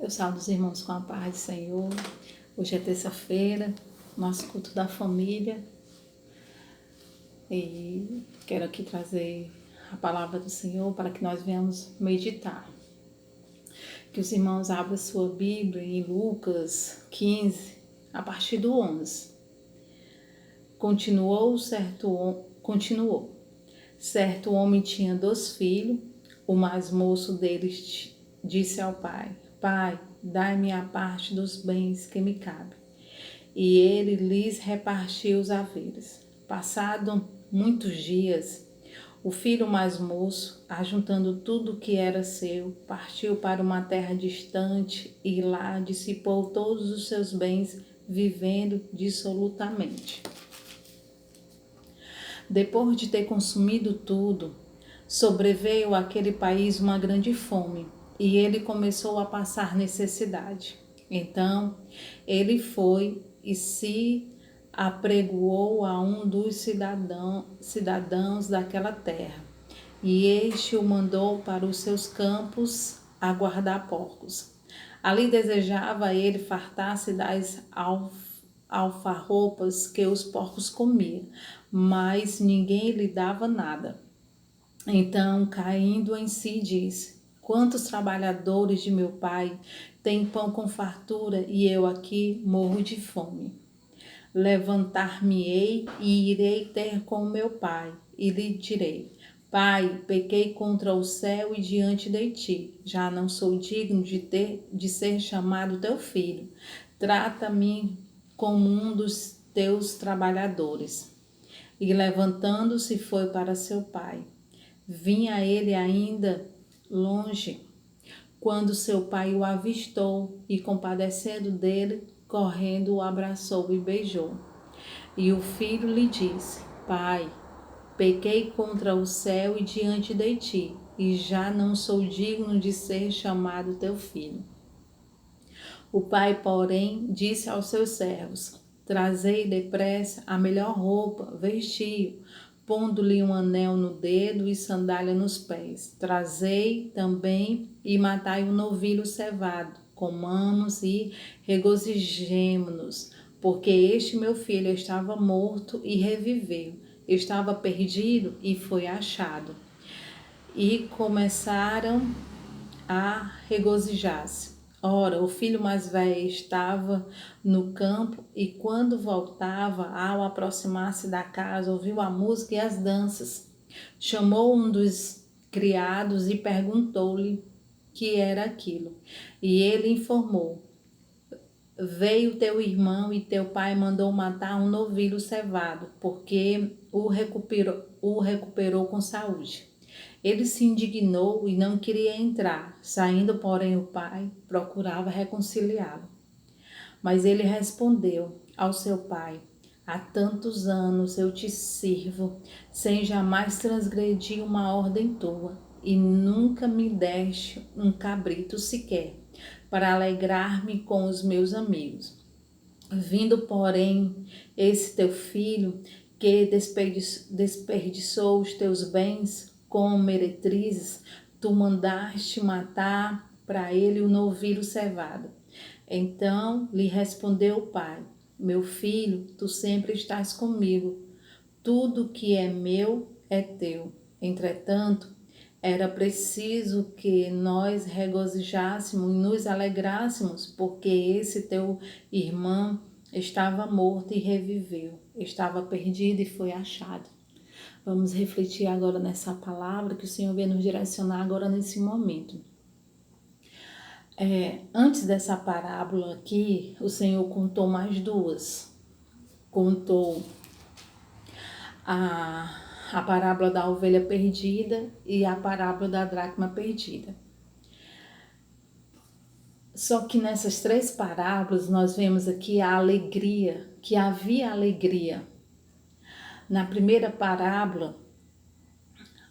Eu saúdo os irmãos com a paz do Senhor. Hoje é terça-feira, nosso culto da família. E quero aqui trazer a palavra do Senhor para que nós venhamos meditar. Que os irmãos abram sua Bíblia em Lucas 15, a partir do 11. Continuou. Certo homem tinha 2 filhos. O mais moço deles disse ao pai: Pai, dai-me a parte dos bens que me cabe. E ele lhes repartiu os haveres. Passados muitos dias, o filho mais moço, ajuntando tudo o que era seu, partiu para uma terra distante e lá dissipou todos os seus bens, vivendo dissolutamente. Depois de ter consumido tudo, sobreveio àquele país uma grande fome, e ele começou a passar necessidade. Então, ele foi e se apregoou a um dos cidadãos daquela terra, e este o mandou para os seus campos a guardar porcos. Ali desejava ele fartar-se das alfarropas que os porcos comiam, mas ninguém lhe dava nada. Então, caindo em si, disse: Quantos trabalhadores de meu pai têm pão com fartura e eu aqui morro de fome? Levantar-me-ei e irei ter com meu pai, e lhe direi: Pai, pequei contra o céu e diante de ti. Já não sou digno de ser chamado teu filho. Trata-me como um dos teus trabalhadores. E levantando-se foi para seu pai. Vinha ele ainda longe, quando seu pai o avistou e, compadecendo dele, correndo, o abraçou e beijou. E o filho lhe disse: Pai, pequei contra o céu e diante de ti, e já não sou digno de ser chamado teu filho. O pai, porém, disse aos seus servos: Trazei depressa a melhor roupa, vestiu, pondo-lhe um anel no dedo e sandália nos pés. Trazei também e matai um novilho cevado. Comamos e regozijemo-nos, porque este meu filho estava morto e reviveu, estava perdido e foi achado. E começaram a regozijar-se. Ora, o filho mais velho estava no campo e, quando voltava, ao aproximar-se da casa, ouviu a música e as danças. Chamou um dos criados e perguntou-lhe que era aquilo. E ele informou: Veio teu irmão e teu pai mandou matar um novilho cevado, porque o recuperou com saúde. Ele se indignou e não queria entrar. Saindo, porém, o pai procurava reconciliá-lo. Mas ele respondeu ao seu pai: Há tantos anos eu te sirvo, sem jamais transgredir uma ordem tua, e nunca me deste um cabrito sequer, para alegrar-me com os meus amigos. Vindo, porém, esse teu filho, que desperdiçou os teus bens com meretrizes, tu mandaste matar para ele o novilho cevado. Então lhe respondeu o pai: Meu filho, tu sempre estás comigo. Tudo que é meu é teu. Entretanto, era preciso que nós regozijássemos e nos alegrássemos, porque esse teu irmão estava morto e reviveu, estava perdido e foi achado. Vamos refletir agora nessa palavra que o Senhor vem nos direcionar agora nesse momento. Antes dessa parábola aqui, o Senhor contou mais 2. Contou a parábola da ovelha perdida e a parábola da dracma perdida. Só que nessas 3 parábolas nós vemos aqui a alegria, que havia alegria. Na primeira parábola,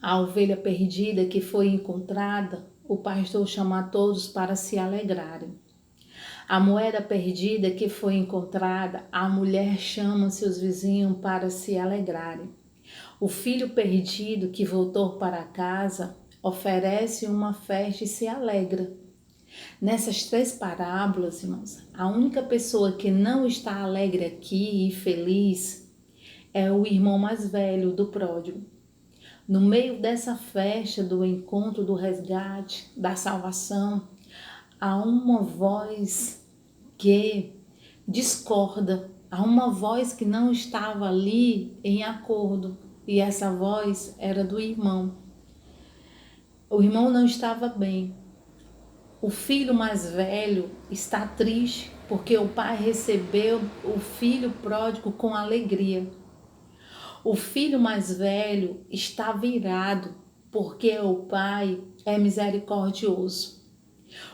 a ovelha perdida que foi encontrada, o pastor chama a todos para se alegrarem. A moeda perdida que foi encontrada, a mulher chama seus vizinhos para se alegrarem. O filho perdido que voltou para casa oferece uma festa e se alegra. Nessas 3 parábolas, irmãos, a única pessoa que não está alegre aqui e feliz é o irmão mais velho do pródigo. No meio dessa festa do encontro, do resgate, da salvação, há uma voz que discorda, há uma voz que não estava ali em acordo, e essa voz era do irmão. O irmão não estava bem. O filho mais velho está triste porque o pai recebeu o filho pródigo com alegria. O filho mais velho está virado porque o pai é misericordioso.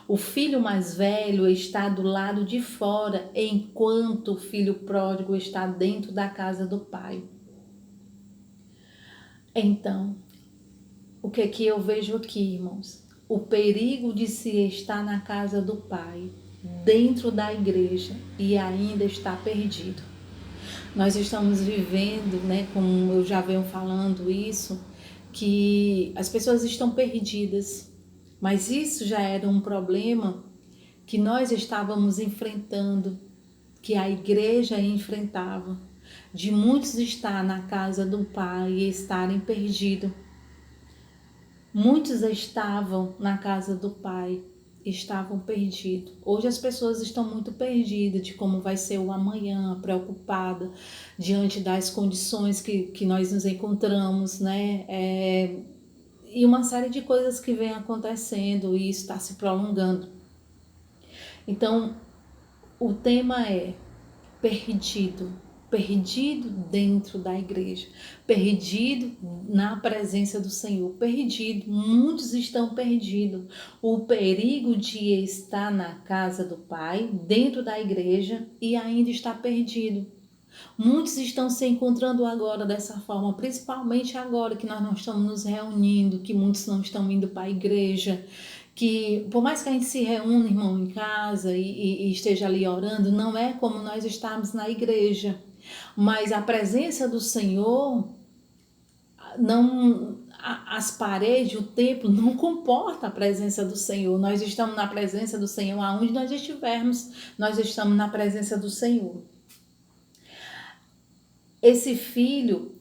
O filho mais velho está do lado de fora, enquanto o filho pródigo está dentro da casa do pai. Então, o que é que eu vejo aqui, irmãos? O perigo de se estar na casa do pai, dentro da igreja, e ainda estar perdido. Nós estamos vivendo, como eu já venho falando isso, que as pessoas estão perdidas. Mas isso já era um problema que nós estávamos enfrentando, que a igreja enfrentava, de muitos estar na casa do pai e estarem perdidos. Muitos estavam na casa do pai, estavam perdidos. Hoje as pessoas estão muito perdidas de como vai ser o amanhã, preocupada diante das condições que nós nos encontramos, e uma série de coisas que vem acontecendo e isso está se prolongando. Então, o tema é perdido. Perdido dentro da igreja, perdido na presença do Senhor, perdido, muitos estão perdidos. O perigo de estar na casa do Pai, dentro da igreja e ainda estar perdido. Muitos estão se encontrando agora dessa forma, principalmente agora que nós não estamos nos reunindo, que muitos não estão indo para a igreja, que por mais que a gente se reúna, irmão, em casa e esteja ali orando, não é como nós estamos na igreja. Mas a presença do Senhor, as paredes, o templo não comporta a presença do Senhor. Nós estamos na presença do Senhor aonde nós estivermos, nós estamos na presença do Senhor. Esse filho,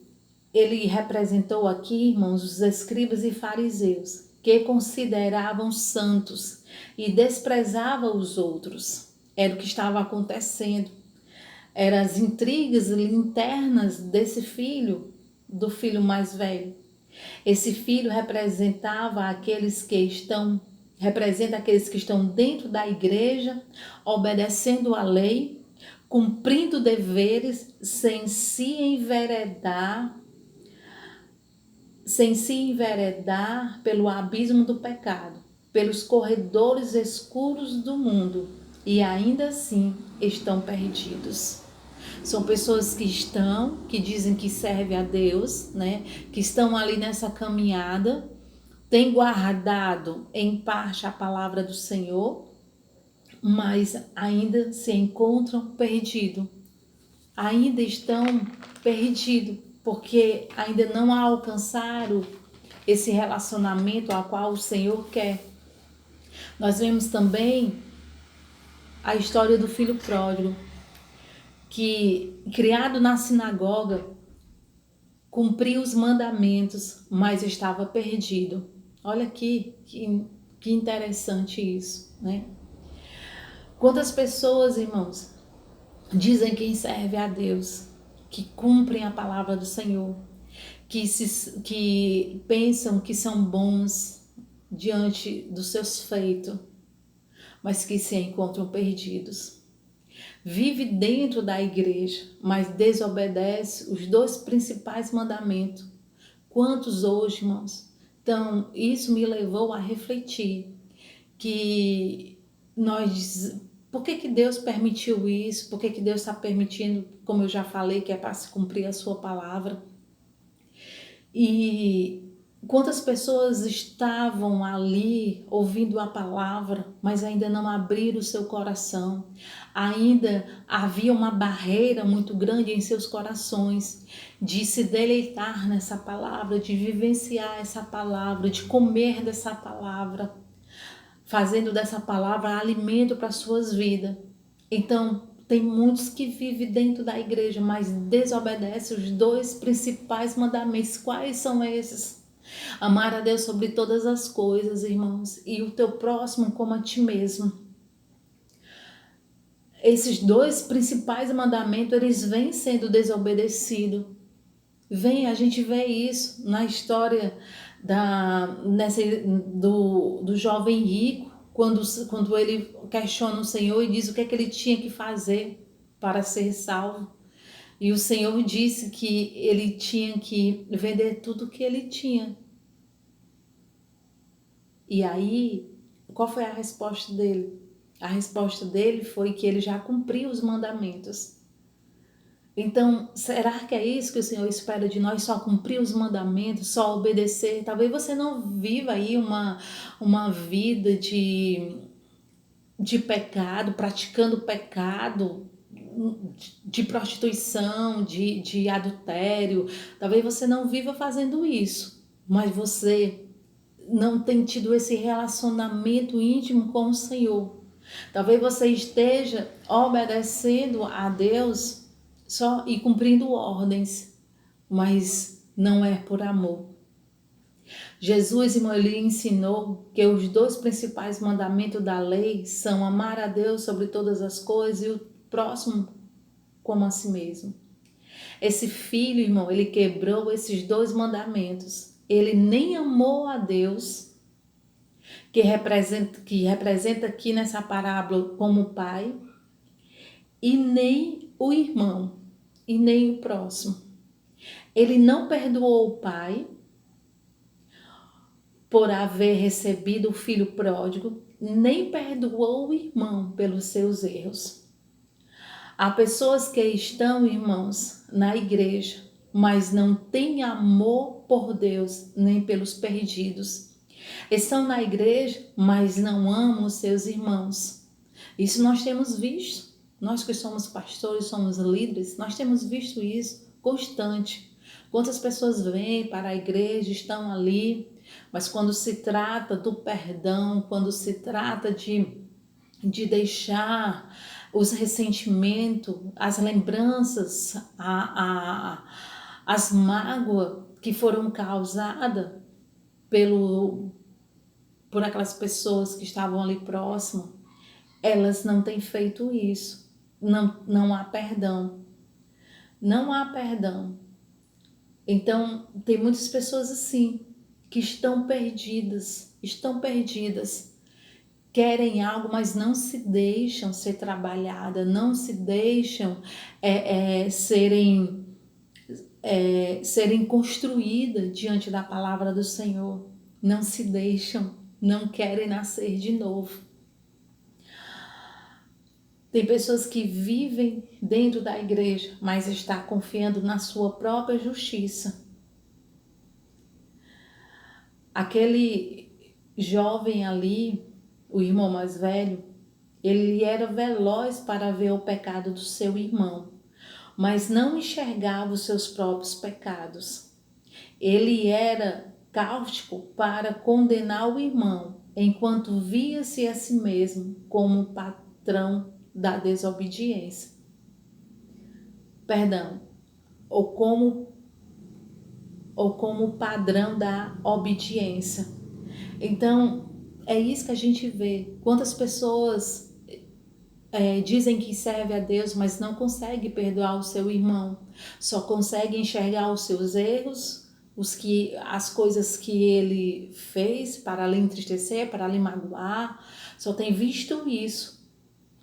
ele representou aqui, irmãos, os escribas e fariseus, que consideravam santos e desprezavam os outros. Era o que estava acontecendo. Eram as intrigas internas desse filho, do filho mais velho. Esse filho representa aqueles que estão dentro da igreja, obedecendo a lei, cumprindo deveres, sem se enveredar pelo abismo do pecado, pelos corredores escuros do mundo, e ainda assim estão perdidos. São pessoas que dizem que servem a Deus, que estão ali nessa caminhada, têm guardado em parte a palavra do Senhor, mas ainda se encontram perdidos. Ainda estão perdidos, porque ainda não alcançaram esse relacionamento ao qual o Senhor quer. Nós vemos também a história do filho pródigo, que, criado na sinagoga, cumpriu os mandamentos, mas estava perdido. Olha aqui, que interessante isso, Quantas pessoas, irmãos, dizem que servem a Deus, que cumprem a palavra do Senhor, que pensam que são bons diante dos seus feitos, mas que se encontram perdidos. Vive dentro da igreja, mas desobedece os 2 principais mandamentos. Quantos hoje, irmãos? Então, isso me levou a refletir que por que Deus permitiu isso? Por que Deus está permitindo, como eu já falei, que é para se cumprir a sua palavra? E quantas pessoas estavam ali ouvindo a palavra, mas ainda não abriram o seu coração. Ainda havia uma barreira muito grande em seus corações de se deleitar nessa palavra, de vivenciar essa palavra, de comer dessa palavra. fazendo dessa palavra alimento para suas vidas. Então, tem muitos que vivem dentro da igreja, mas desobedecem os dois principais mandamentos. Quais são esses? Amar a Deus sobre todas as coisas, irmãos, e o teu próximo como a ti mesmo. Esses dois principais mandamentos, eles vêm sendo desobedecidos. A gente vê isso na história do jovem rico, quando ele questiona o Senhor e diz o que é que ele tinha que fazer para ser salvo. E o Senhor disse que ele tinha que vender tudo que ele tinha. E aí, qual foi a resposta dele? A resposta dele foi que ele já cumpriu os mandamentos. Então, será que é isso que o Senhor espera de nós? Só cumprir os mandamentos, só obedecer? Talvez você não viva aí uma vida de pecado, praticando pecado, de prostituição, de adultério. Talvez você não viva fazendo isso, mas você não tem tido esse relacionamento íntimo com o Senhor. Talvez você esteja obedecendo a Deus só e cumprindo ordens, mas não é por amor. Jesus, irmão, ele ensinou que os dois principais mandamentos da lei são amar a Deus sobre todas as coisas e o próximo como a si mesmo. Esse filho, irmão, ele quebrou esses dois mandamentos. Ele nem amou a Deus, que representa aqui nessa parábola como pai, e nem o irmão, e nem o próximo. Ele não perdoou o pai por haver recebido o filho pródigo, nem perdoou o irmão pelos seus erros. Há pessoas que estão, irmãos, na igreja, mas não têm amor por Deus, nem pelos perdidos. Estão na igreja, mas não amam os seus irmãos. Isso nós temos visto. Nós que somos pastores, somos líderes, nós temos visto isso constante. Quantas pessoas vêm para a igreja, estão ali, mas quando se trata do perdão, quando se trata de deixar os ressentimentos, as lembranças, as mágoas que foram causadas por aquelas pessoas que estavam ali próximas, elas não têm feito isso. Não há perdão. Não há perdão. Então, tem muitas pessoas assim, que estão perdidas, querem algo, mas não se deixam ser trabalhadas, não se deixam serem construídas diante da palavra do Senhor, não se deixam, não querem nascer de novo. Tem pessoas que vivem dentro da igreja, mas está confiando na sua própria justiça. Aquele jovem ali, o irmão mais velho, ele era veloz para ver o pecado do seu irmão, mas não enxergava os seus próprios pecados. Ele era cáustico para condenar o irmão, enquanto via-se a si mesmo como patrão da desobediência. Ou como padrão da obediência. Então, é isso que a gente vê. Quantas pessoas dizem que servem a Deus, mas não conseguem perdoar o seu irmão. Só conseguem enxergar os seus erros, as coisas que ele fez para lhe entristecer, para lhe magoar. Só tem visto isso.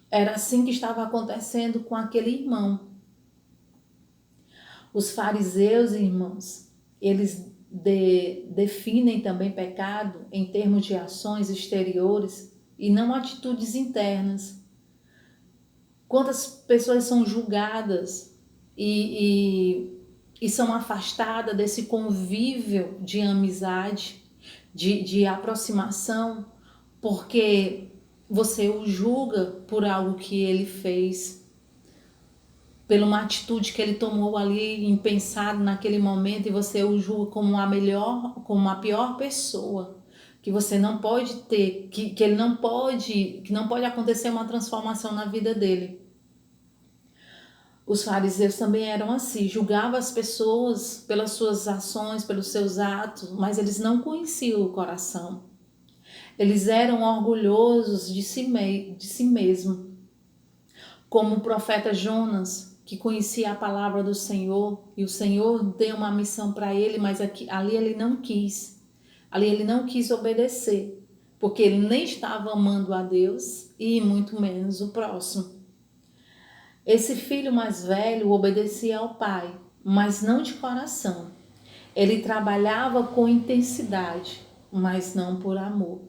Era assim que estava acontecendo com aquele irmão. Os fariseus, irmãos, eles definem também pecado em termos de ações exteriores e não atitudes internas. Quantas pessoas são julgadas e são afastadas desse convívio de amizade, de aproximação, porque você o julga por algo que ele fez, por uma atitude que ele tomou ali impensado naquele momento, e você o julga como a pior pessoa que você não pode ter, que ele não pode, que não pode acontecer uma transformação na vida dele. Os fariseus também eram assim, julgavam as pessoas pelas suas ações, pelos seus atos, mas eles não conheciam o coração. Eles eram orgulhosos de si mesmo, como o profeta Jonas, que conhecia a palavra do Senhor, e o Senhor deu uma missão para ele, mas ali ele não quis. Ali ele não quis obedecer, porque ele nem estava amando a Deus e muito menos o próximo. Esse filho mais velho obedecia ao pai, mas não de coração. Ele trabalhava com intensidade, mas não por amor.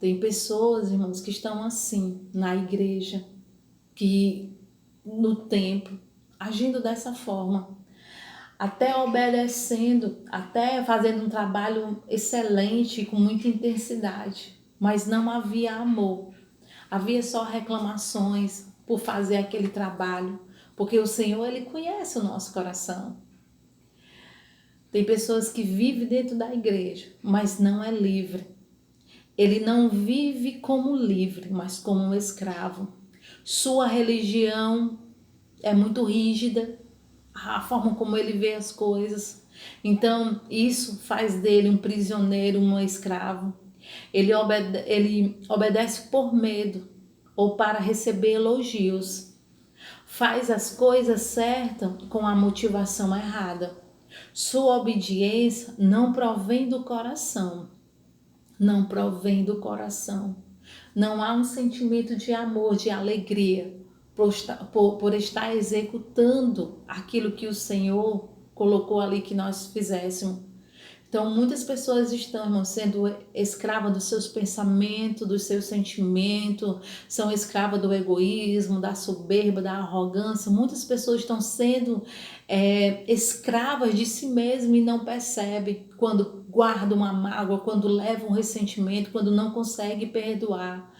Tem pessoas, irmãos, que estão assim na igreja, que no templo, agindo dessa forma, até obedecendo, até fazendo um trabalho excelente, com muita intensidade, mas não havia amor. Havia só reclamações por fazer aquele trabalho, porque o Senhor, Ele conhece o nosso coração. Tem pessoas que vivem dentro da igreja, mas não é livre. Ele não vive como livre, mas como um escravo. Sua religião é muito rígida, a forma como ele vê as coisas. Então, isso faz dele um prisioneiro, um escravo. Ele obedece por medo ou para receber elogios. Faz as coisas certas com a motivação errada. Sua obediência não provém do coração. Não provém do coração. Não há um sentimento de amor, de alegria por estar executando aquilo que o Senhor colocou ali que nós fizéssemos. Então, muitas pessoas estão, irmão, sendo escravas dos seus pensamentos, dos seus sentimentos, são escravas do egoísmo, da soberba, da arrogância. Muitas pessoas estão sendo escravas de si mesmas e não percebem quando guardam uma mágoa, quando levam um ressentimento, quando não conseguem perdoar.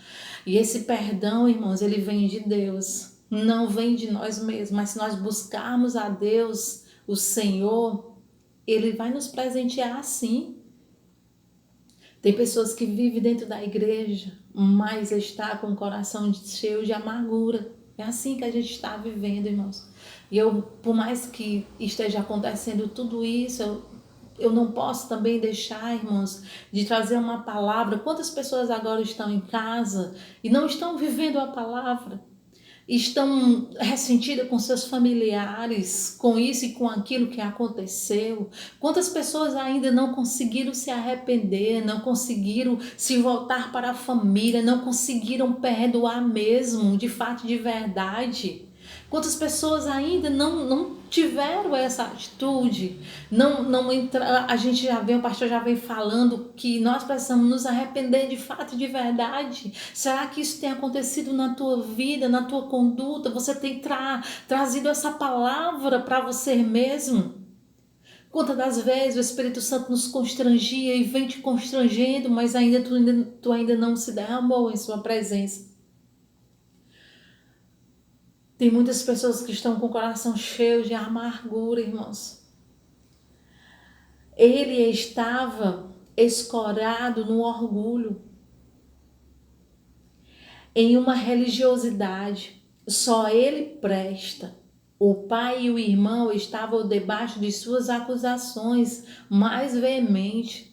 E esse perdão, irmãos, ele vem de Deus, não vem de nós mesmos. Mas se nós buscarmos a Deus, o Senhor, Ele vai nos presentear assim. Tem pessoas que vivem dentro da igreja, mas está com o coração cheio de amargura. É assim que a gente está vivendo, irmãos. E eu, por mais que esteja acontecendo tudo isso, eu não posso também deixar, irmãos, de trazer uma palavra. Quantas pessoas agora estão em casa e não estão vivendo a palavra? Estão ressentidas com seus familiares, com isso e com aquilo que aconteceu. Quantas pessoas ainda não conseguiram se arrepender, não conseguiram se voltar para a família, não conseguiram perdoar mesmo, de fato, de verdade. Quantas pessoas ainda não tiveram essa atitude, não entra, a gente já vem, o pastor já vem falando que nós precisamos nos arrepender de fato e de verdade. Será que isso tem acontecido na tua vida, na tua conduta? Você tem trazido essa palavra para você mesmo? Quantas das vezes o Espírito Santo nos constrangia e vem te constrangendo, mas tu ainda não se derramou em sua presença? Tem muitas pessoas que estão com o coração cheio de amargura, irmãos. Ele estava escorado no orgulho, em uma religiosidade. Só ele presta. O pai e o irmão estavam debaixo de suas acusações mais veementes.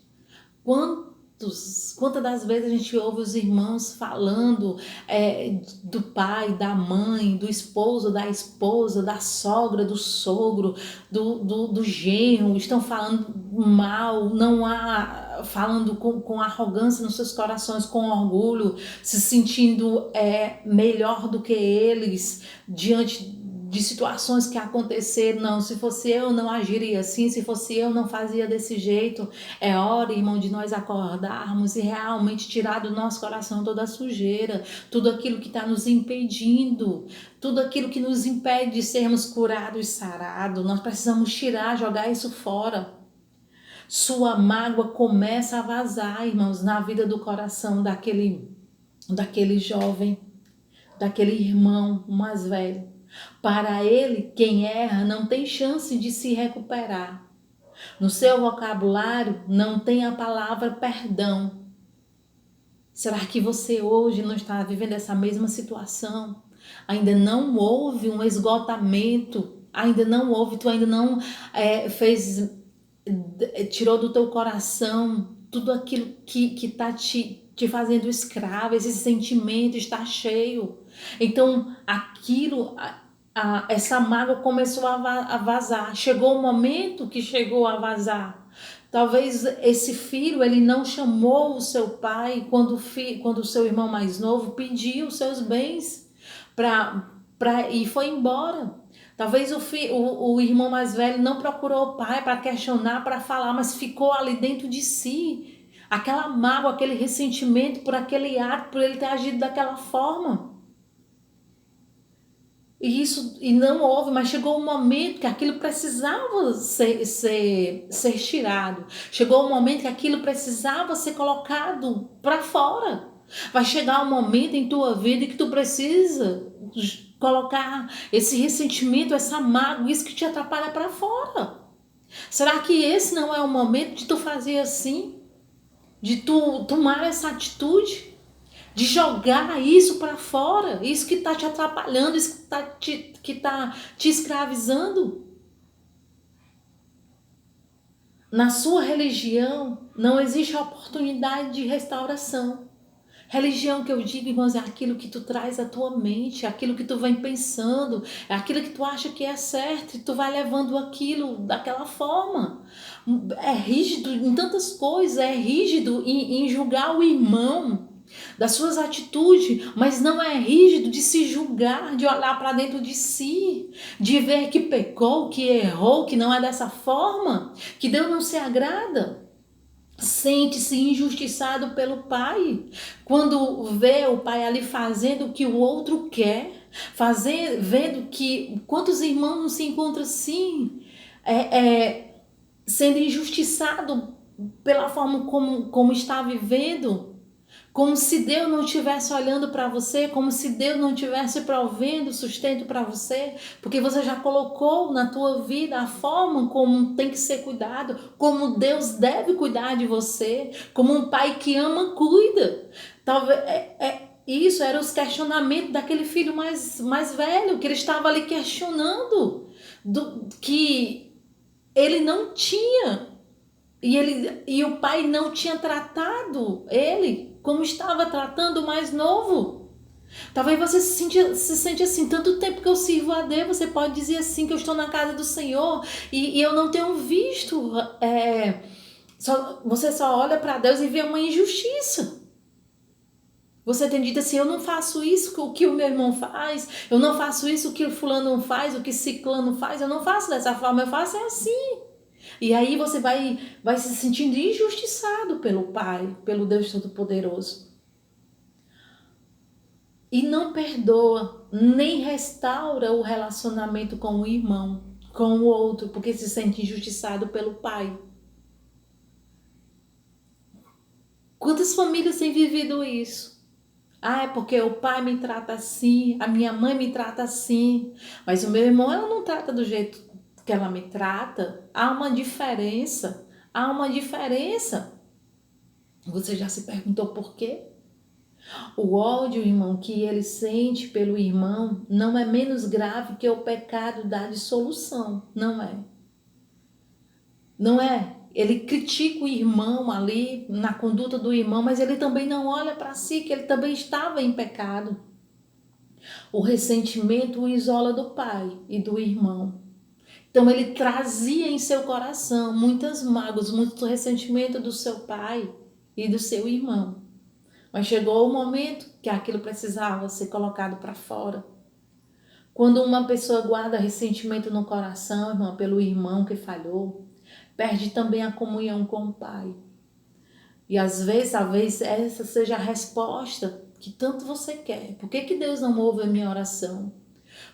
Quantas das vezes a gente ouve os irmãos falando do pai, da mãe, do esposo, da esposa, da sogra, do sogro, do genro, estão falando mal, não há, falando com arrogância nos seus corações, com orgulho, se sentindo melhor do que eles diante de situações que aconteceram. Não, se fosse eu não agiria assim, se fosse eu não fazia desse jeito. É hora, irmão, de nós acordarmos e realmente tirar do nosso coração toda a sujeira, tudo aquilo que está nos impedindo, tudo aquilo que nos impede de sermos curados e sarados. Nós precisamos tirar, jogar isso fora. Sua mágoa começa a vazar, irmãos, na vida do coração daquele jovem, daquele irmão mais velho. Para ele, quem erra não tem chance de se recuperar. No seu vocabulário não tem a palavra perdão. Será que você hoje não está vivendo essa mesma situação? Ainda não houve um esgotamento, ainda não houve, tu ainda não fez, tirou do teu coração tudo aquilo que está te fazendo escravo, esse sentimento está cheio. Então, aquilo, essa mágoa começou a vazar. Chegou o momento que chegou a vazar. Talvez esse filho, ele não chamou o seu pai quando o seu irmão mais novo pediu os seus bens e foi embora. Talvez o irmão mais velho não procurou o pai para questionar, para falar, mas ficou ali dentro de si. Aquela mágoa, aquele ressentimento por aquele ato, por ele ter agido daquela forma. E não houve, mas chegou um momento que aquilo precisava ser tirado. Chegou um momento que aquilo precisava ser colocado para fora. Vai chegar um momento em tua vida que tu precisa colocar esse ressentimento, essa mágoa, isso que te atrapalha para fora. Será que esse não é o momento de tu fazer assim? De tu tomar essa atitude? De jogar isso para fora, isso que está te atrapalhando, isso que tá te escravizando. Na sua religião não existe a oportunidade de restauração. Religião que eu digo, irmãos, é aquilo que tu traz à tua mente, é aquilo que tu vem pensando, é aquilo que tu acha que é certo e tu vai levando aquilo daquela forma. É rígido em tantas coisas, é rígido em julgar o irmão das suas atitudes, mas não é rígido de se julgar, de olhar para dentro de si, de ver que pecou, que errou, que não é dessa forma, que Deus não se agrada. Sente-se injustiçado pelo pai, quando vê o pai ali fazendo o que o outro quer, vendo que quantos irmãos não se encontram assim, sendo injustiçado pela forma como está vivendo, como se Deus não estivesse olhando para você, como se Deus não estivesse provendo sustento para você, porque você já colocou na tua vida a forma como tem que ser cuidado, como Deus deve cuidar de você, como um pai que ama, cuida. Talvez isso era os questionamentos daquele filho mais velho, que ele estava ali questionando, que ele não tinha, e o pai não tinha tratado ele como estava tratando o mais novo. Talvez você se sente assim, tanto tempo que eu sirvo a Deus, você pode dizer assim, que eu estou na casa do Senhor e eu não tenho visto, você só olha para Deus e vê uma injustiça. Você tem dito assim, eu não faço isso o que o meu irmão faz, eu não faço isso o que o fulano faz, o que ciclano faz, eu não faço dessa forma, eu faço assim. E aí você vai se sentindo injustiçado pelo Pai, pelo Deus Todo-Poderoso. E não perdoa, nem restaura o relacionamento com o irmão, com o outro, porque se sente injustiçado pelo Pai. Quantas famílias têm vivido isso? É porque o pai me trata assim, a minha mãe me trata assim, mas o meu irmão, ela não trata do jeito que ela me trata. Há uma diferença, há uma diferença. Você já se perguntou por quê? O ódio, irmão, que ele sente pelo irmão não é menos grave que o pecado da dissolução, não é? Não é? Ele critica o irmão ali, na conduta do irmão, mas ele também não olha para si, que ele também estava em pecado. O ressentimento o isola do pai e do irmão. Então ele trazia em seu coração muitas mágoas, muito ressentimento do seu pai e do seu irmão. Mas chegou o momento que aquilo precisava ser colocado para fora. Quando uma pessoa guarda ressentimento no coração, irmão, pelo irmão que falhou, perde também a comunhão com o pai. E às vezes, talvez essa seja a resposta que tanto você quer. Por que Deus não ouve a minha oração?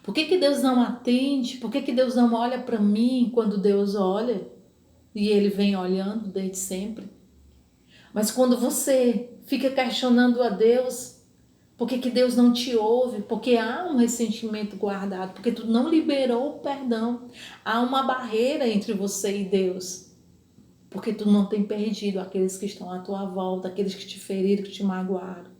Por que Deus não atende? Por que Deus não olha para mim quando Deus olha? E Ele vem olhando desde sempre. Mas quando você fica questionando a Deus, por que Deus não te ouve? Porque há um ressentimento guardado, porque tu não liberou o perdão. Há uma barreira entre você e Deus. porque tu não tem perdido aqueles que estão à tua volta, aqueles que te feriram, que te magoaram.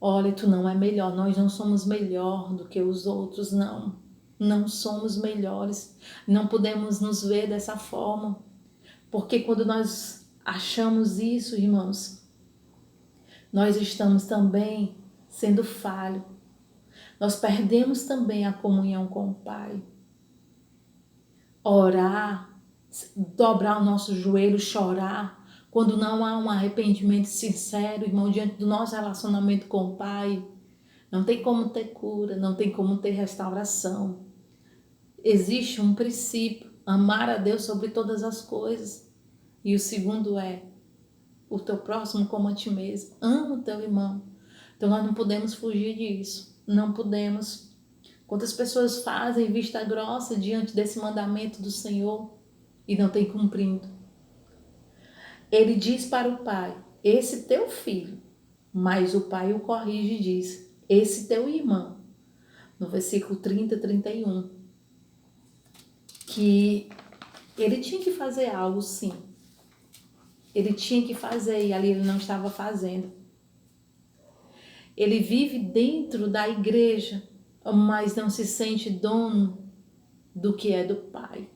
Olha, tu não é melhor, nós não somos melhor do que os outros, não. Não somos melhores, não podemos nos ver dessa forma, porque quando nós achamos isso, irmãos, nós estamos também sendo falhos. Nós perdemos também a comunhão com o Pai. Orar, dobrar o nosso joelho, chorar, quando não há um arrependimento sincero, irmão, diante do nosso relacionamento com o Pai, não tem como ter cura, não tem como ter restauração. Existe um princípio, amar a Deus sobre todas as coisas. E o segundo é, o teu próximo como a ti mesmo. Ama o teu irmão. Então nós não podemos fugir disso. Não podemos. Quantas pessoas fazem vista grossa diante desse mandamento do Senhor e não tem cumprindo? Ele diz para o pai, esse teu filho, mas o pai o corrige e diz, esse teu irmão. No versículo 30, 31. Que ele tinha que fazer algo, sim. Ele tinha que fazer e ali ele não estava fazendo. Ele vive dentro da igreja, mas não se sente dono do que é do Pai.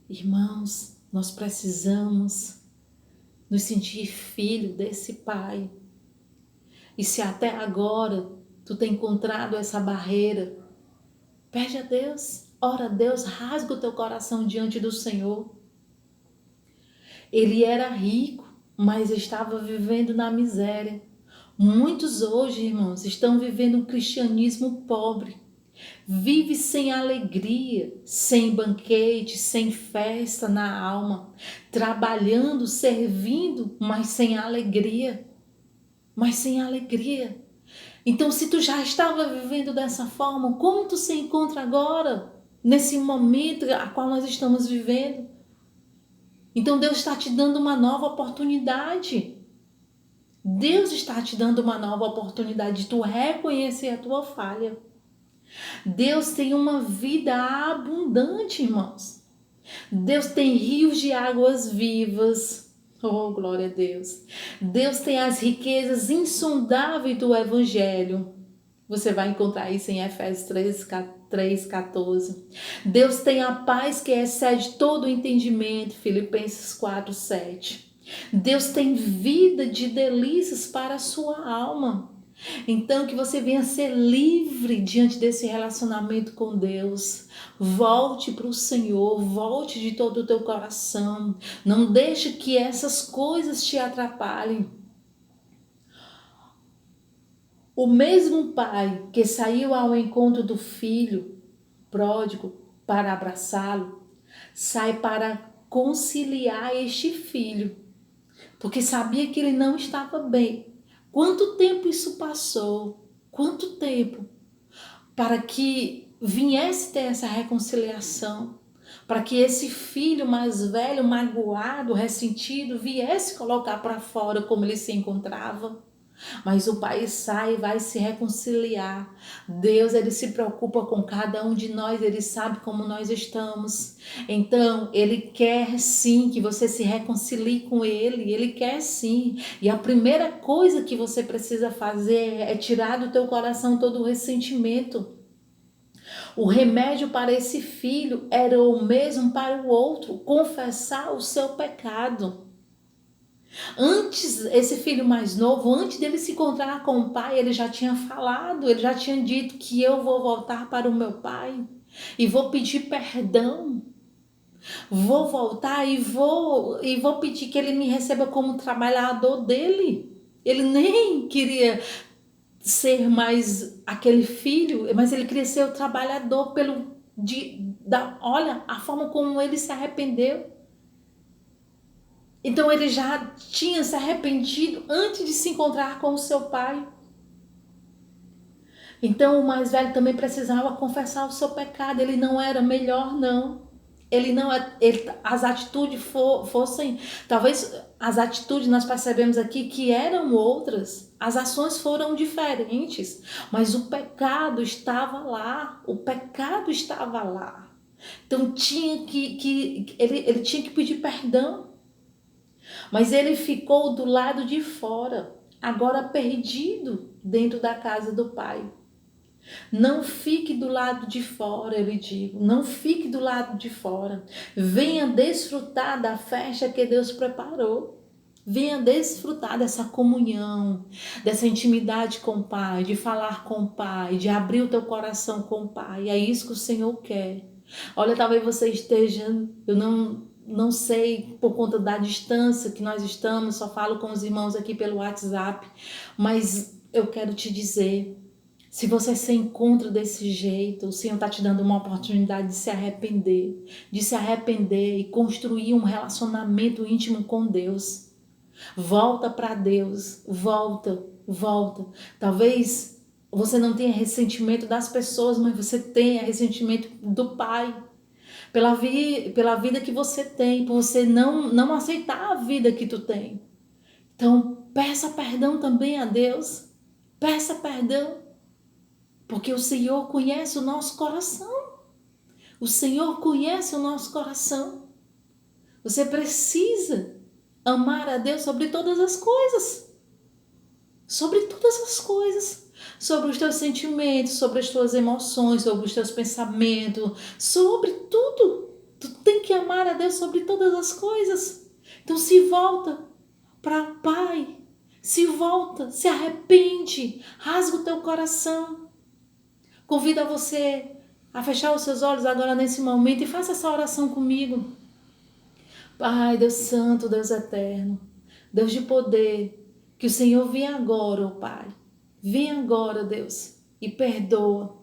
Irmãos, nós precisamos nos sentir filho desse Pai. E se até agora tu tem encontrado essa barreira, pede a Deus, ora a Deus, rasga o teu coração diante do Senhor. Ele era rico, mas estava vivendo na miséria. Muitos hoje, irmãos, estão vivendo um cristianismo pobre. Vive sem alegria, sem banquete, sem festa na alma. Trabalhando, servindo, mas sem alegria. Mas sem alegria. Então, se tu já estava vivendo dessa forma, como tu se encontra agora? Nesse momento a qual nós estamos vivendo? Então, Deus está te dando uma nova oportunidade. Deus está te dando uma nova oportunidade de tu reconhecer a tua falha. Deus tem uma vida abundante, irmãos. Deus tem rios de águas vivas. Oh, glória a Deus. Deus tem as riquezas insondáveis do Evangelho. Você vai encontrar isso em Efésios 3:14. Deus tem a paz que excede todo o entendimento. Filipenses 4:7. Deus tem vida de delícias para a sua alma. Então que você venha ser livre diante desse relacionamento com Deus. Volte para o Senhor, volte de todo o teu coração. Não deixe que essas coisas te atrapalhem. O mesmo pai que saiu ao encontro do filho pródigo para abraçá-lo, sai para conciliar este filho, porque sabia que ele não estava bem. Quanto tempo isso passou? Quanto tempo? Para que viesse ter essa reconciliação, para que esse filho mais velho, magoado, ressentido, viesse colocar para fora como ele se encontrava. Mas o pai sai e vai se reconciliar. Deus, ele se preocupa com cada um de nós, ele sabe como nós estamos. Então, ele quer sim que você se reconcilie com ele quer sim. E a primeira coisa que você precisa fazer é tirar do teu coração todo o ressentimento. O remédio para esse filho era o mesmo para o outro, confessar o seu pecado. Antes, esse filho mais novo, antes dele se encontrar com o pai, ele já tinha falado, ele já tinha dito que eu vou voltar para o meu pai e vou pedir perdão. Vou voltar e vou pedir que ele me receba como trabalhador dele. Ele nem queria ser mais aquele filho, mas ele queria ser o trabalhador olha a forma como ele se arrependeu. Então ele já tinha se arrependido antes de se encontrar com o seu pai. Então o mais velho também precisava confessar o seu pecado. Ele não era melhor, não. As atitudes fossem, talvez as atitudes nós percebemos aqui que eram outras. As ações foram diferentes, mas o pecado estava lá. O pecado estava lá. Então ele tinha que pedir perdão. Mas ele ficou do lado de fora, agora perdido dentro da casa do pai. Não fique do lado de fora, eu lhe digo. Não fique do lado de fora. Venha desfrutar da festa que Deus preparou. Venha desfrutar dessa comunhão, dessa intimidade com o Pai, de falar com o Pai, de abrir o teu coração com o Pai. É isso que o Senhor quer. Olha, talvez você esteja, eu não sei por conta da distância que nós estamos, só falo com os irmãos aqui pelo WhatsApp, mas eu quero te dizer, se você se encontra desse jeito, o Senhor está te dando uma oportunidade de se arrepender e construir um relacionamento íntimo com Deus. Volta para Deus, volta. Talvez você não tenha ressentimento das pessoas, mas você tenha ressentimento do Pai. Pela vida que você tem, por você não aceitar a vida que tu tem. Então, peça perdão também a Deus. Peça perdão. Porque o Senhor conhece o nosso coração. O Senhor conhece o nosso coração. Você precisa amar a Deus sobre todas as coisas. Sobre todas as coisas. Sobre os teus sentimentos, sobre as tuas emoções, sobre os teus pensamentos, sobre tudo. Tu tem que amar a Deus sobre todas as coisas. Então se volta para o Pai. Se volta, se arrepende, rasga o teu coração. Convido você a fechar os seus olhos agora nesse momento e faça essa oração comigo. Pai, Deus Santo, Deus Eterno, Deus de poder, que o Senhor venha agora, ó Pai. Venha agora, Deus, e perdoa.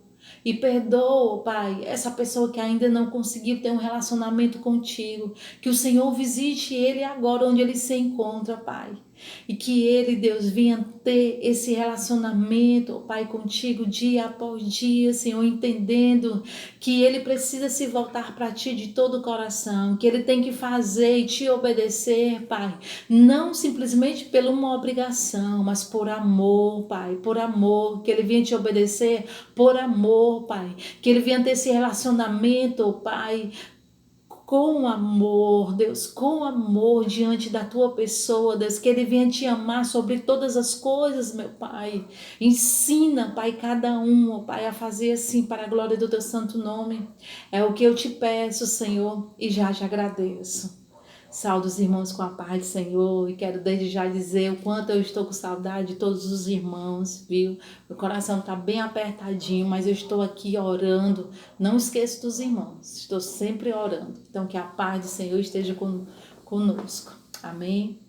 E perdoa, Pai, essa pessoa que ainda não conseguiu ter um relacionamento contigo. Que o Senhor visite ele agora onde ele se encontra, Pai. E que ele, Deus, venha ter esse relacionamento, Pai, contigo dia após dia, Senhor, entendendo que ele precisa se voltar para Ti de todo o coração, que ele tem que fazer e Te obedecer, Pai, não simplesmente por uma obrigação, mas por amor, Pai, por amor, que ele venha Te obedecer por amor, Pai, que ele venha ter esse relacionamento, Pai, com amor, Deus, com amor diante da tua pessoa, Deus, que ele venha te amar sobre todas as coisas, meu Pai. Ensina, Pai, cada um, ó Pai, a fazer assim para a glória do teu santo nome. É o que eu te peço, Senhor, e já te agradeço. Saúdo os irmãos com a paz do Senhor e quero desde já dizer o quanto eu estou com saudade de todos os irmãos, viu? Meu coração está bem apertadinho, mas eu estou aqui orando. Não esqueço dos irmãos, estou sempre orando. Então que a paz do Senhor esteja conosco. Amém?